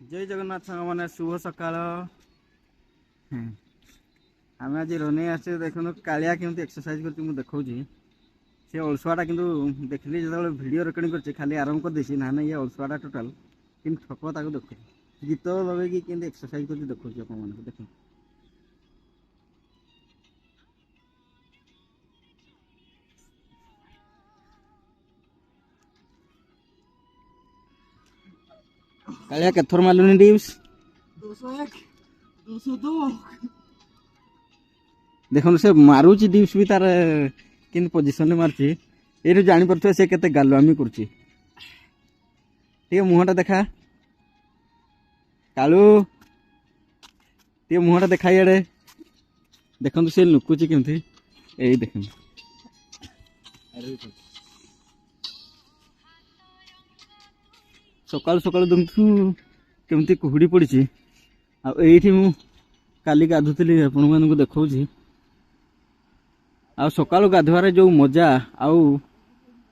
जय जगन्नाथ मैंने शुभ सकाल। आम आज रनिंग आसे देखो कालिया केमती एक्सरसाइज कर देखा सी अलसुआटा कि देखली जो वीडियो रेकर्डिंग कर खाली आरंभ कर देसी ना ये अलसुआटा टोटाल कि ठक ताक देख गीत लगे कि एक्सरसाइज कर देखा देख कालिया केथर मालूनी डिप्स 201 202 देखो से मारुची डिप्स भी तार कि पोजिशन मार्ची ये जानी पारे से केते गालुआमी करची ठीक मुहटा देखा कालू टे मुहटा देखा इे देखु सी लुकुची केमती यही देख सकाल सकाल देखु केमती कुहुड़ी पड़ी आठी मु काली गाधुली आपण मानक देखा आ सकाल गाधुआर जो मजा आउ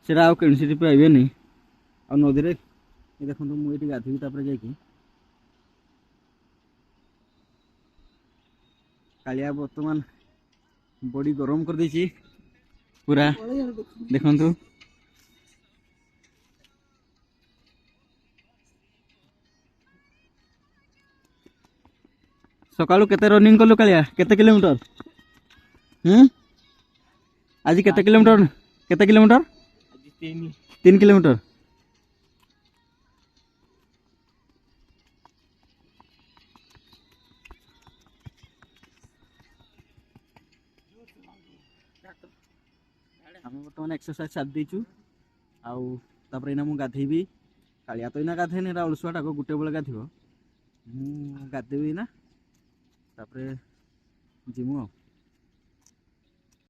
कौन पाइबेनि आ नदी में देखो मुझे गाधवी जा कालिया बर्तमान बॉडी गरम कर देछि पूरा देखंतु सकाळु केते रनिंग कलु कालिया केते किलोमीटर आज केते किलोमीटर आज 3 किलोमीटर आम बर्तमान एक्सरसाइज साथ देचु आउे इना मु गाधेबी कालिया तो इना गाधेनी अलसुआटा गोटे बेले गाधब मु गाधेबी ना जिमु।